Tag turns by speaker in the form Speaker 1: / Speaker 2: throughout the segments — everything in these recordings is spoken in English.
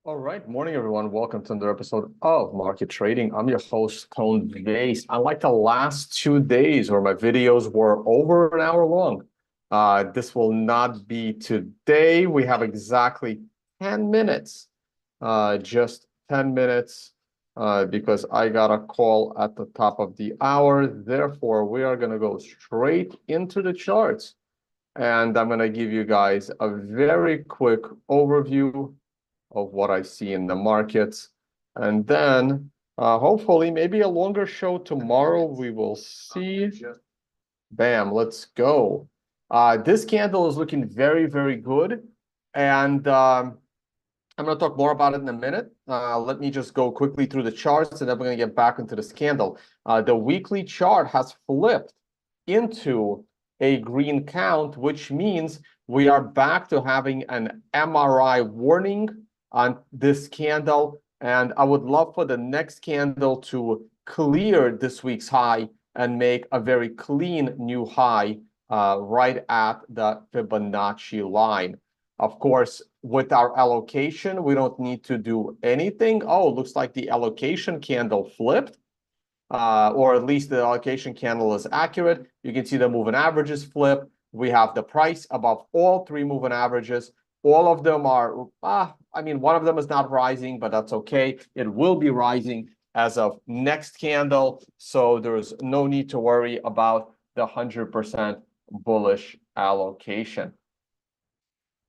Speaker 1: All right, morning everyone. Welcome to another episode of Market Trading. I'm your host, Tone Vays. Unlike the last 2 days where my videos were over an hour long, this will not be today. We have exactly 10 minutes, just 10 minutes, because I got a call at the top of the hour. Therefore, we are going to go straight into the charts. And I'm going to give you guys a very quick overview of what I see in the markets. And then hopefully maybe a longer show tomorrow. We will see. Bam, let's go. This candle is looking very, very good. And I'm going to talk more about it in a minute. Let me just go quickly through the charts, and then we're going to get back into this candle. The weekly chart has flipped into a green count, which means we are back to having an MRI warning on this candle. And I would love for the next candle to clear this week's high and make a very clean new high right at the Fibonacci line. Of course, with our allocation, we don't need to do anything. Oh, looks like the allocation candle flipped, or at least the allocation candle is accurate. You can see the moving averages flip. We have the price above all three moving averages. All of them are, I mean, one of them is not rising, but that's okay. It will be rising as of next candle. So there's no need to worry about the 100% bullish allocation.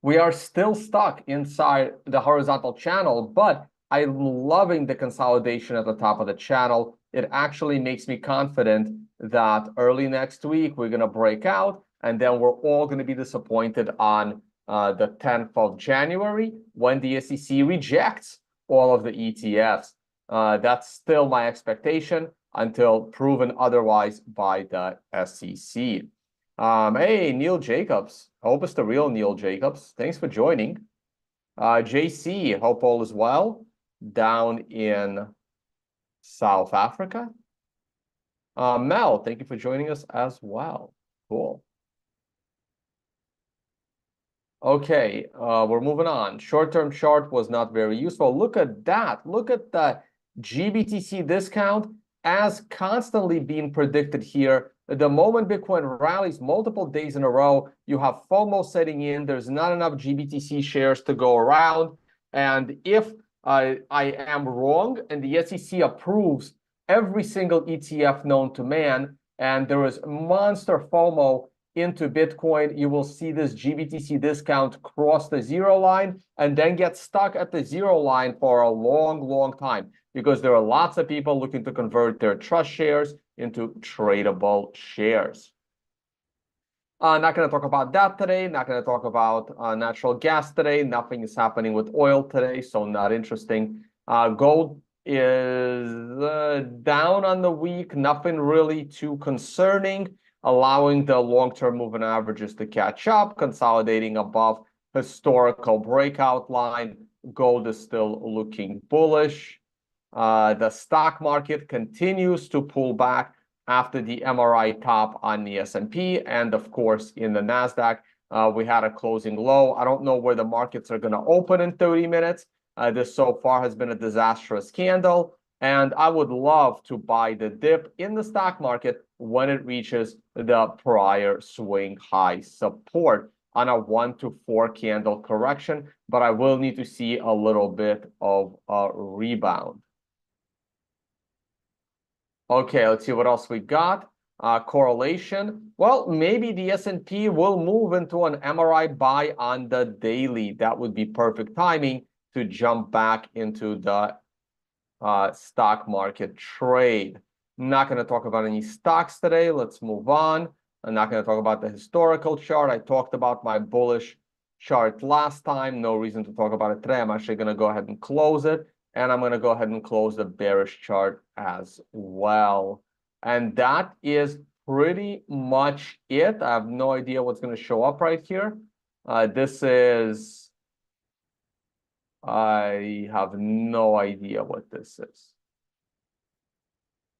Speaker 1: We are still stuck inside the horizontal channel, but I'm loving the consolidation at the top of the channel. It actually makes me confident that early next week, we're going to break out, and then we're all going to be disappointed on the 10th of January when the SEC rejects all of the ETFs. That's still my expectation until proven otherwise by the SEC. Hey, Neil Jacobs. Hope it's the real Neil Jacobs. Thanks for joining. JC, hope all is well down in South Africa. Mel, thank you for joining us as well. Cool. Okay, we're moving on. Short-term chart was not very useful. Look at that. Look at the GBTC discount as constantly being predicted here. The moment Bitcoin rallies multiple days in a row, you have FOMO setting in. There's not enough GBTC shares to go around. And if I am wrong and the SEC approves every single ETF known to man, and there is monster FOMO into Bitcoin, you will see this GBTC discount cross the zero line and then get stuck at the zero line for a long, long time, because there are lots of people looking to convert their trust shares into tradable shares. Not going to talk about that today. Not going to talk about natural gas today. Nothing is happening with oil today, so not interesting. Gold is down on the week. Nothing really too concerning, allowing the long-term moving averages to catch up, consolidating above historical breakout line. Gold is still looking bullish. The stock market continues to pull back after the MRI top on the S&P, and of course in the NASDAQ, we had a closing low. I don't know where the markets are going to open in 30 minutes. This so far has been a disastrous candle, and I would love to buy the dip in the stock market when it reaches the prior swing high support on a 1 to 4 candle correction, but I will need to see a little bit of a rebound. Okay, let's see what else we got. Correlation. Well, maybe the S&P will move into an MRI buy on the daily. That would be perfect timing to jump back into the stock market trade. I'm not going to talk about any stocks today. Let's move on. I'm not going to talk about the historical chart. I talked about my bullish chart last time. No reason to talk about it today. I'm actually going to go ahead and close it. And I'm going to go ahead and close the bearish chart as well. And that is pretty much it. I have no idea what's going to show up right here. This is, I have no idea what this is.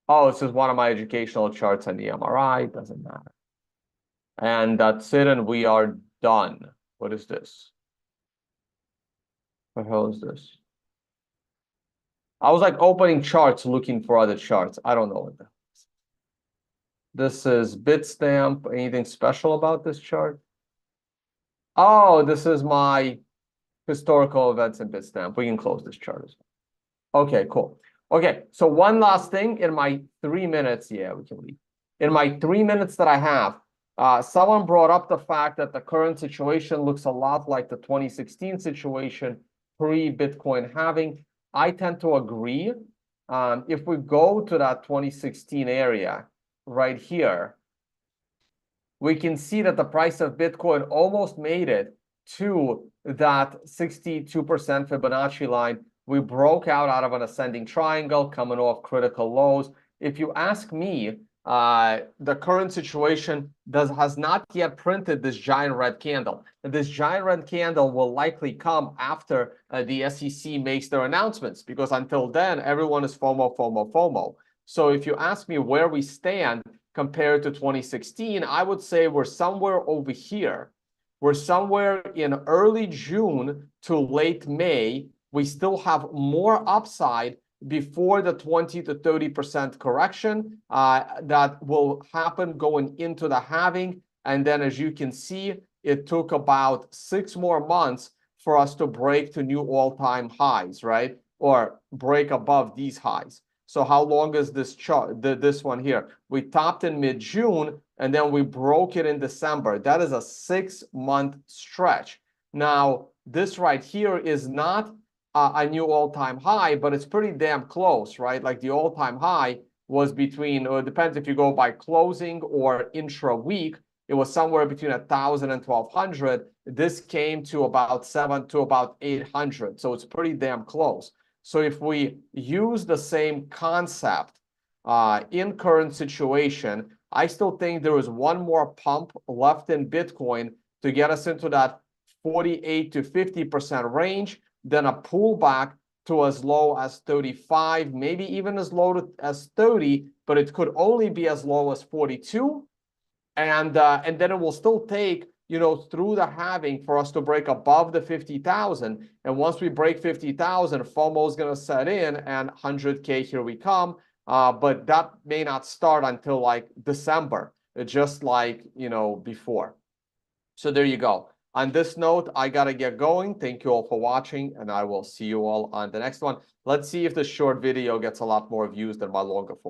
Speaker 1: Oh, this is one of my educational charts on the MRI. Doesn't matter. And that's it. And we are done. What is this? What the hell is this? I was like opening charts looking for other charts. I don't know what that is. This is Bitstamp. Anything special about this chart? Oh, this is my historical events in Bitstamp. We can close this chart as well. Okay, cool. Okay, so one last thing in my 3 minutes. Yeah, we can leave. In my 3 minutes that I have, someone brought up the fact that the current situation looks a lot like the 2016 situation pre-Bitcoin halving. I tend to agree. If we go to that 2016 area right here, we can see that the price of Bitcoin almost made it to that 62% Fibonacci line. We broke out of an ascending triangle coming off critical lows. If you ask me, the current situation has not yet printed this giant red candle. This giant red candle will likely come after the SEC makes their announcements, because until then, everyone is FOMO, FOMO, FOMO. So if you ask me where we stand compared to 2016, I would say we're somewhere over here. We're somewhere in early June to late May. We still have more upside before the 20 to 30% correction that will happen going into the halving. And then, as you can see, it took about 6 more months for us to break to new all-time highs, right? Or break above these highs. So how long is this chart, this one here? We topped in mid-June, and then we broke it in December. That is a 6-month stretch. Now, this right here is not a new all-time high, but it's pretty damn close, right? Like the all-time high was between, it depends if you go by closing or intra-week, it was somewhere between 1,000 and 1,200. This came to about 7 to about 800. So it's pretty damn close. So if we use the same concept in current situation, I still think there is one more pump left in Bitcoin to get us into that 48 to 50% range, then a pullback to as low as 35, maybe even as low as 30, but it could only be as low as 42. And then it will still take, through the halving for us to break above the 50,000. And once we break 50,000, FOMO is going to set in, and 100K, here we come. But that may not start until like December, just like, before. So there you go. On this note, I got to get going. Thank you all for watching, and I will see you all on the next one. Let's see if the short video gets a lot more views than my longer form.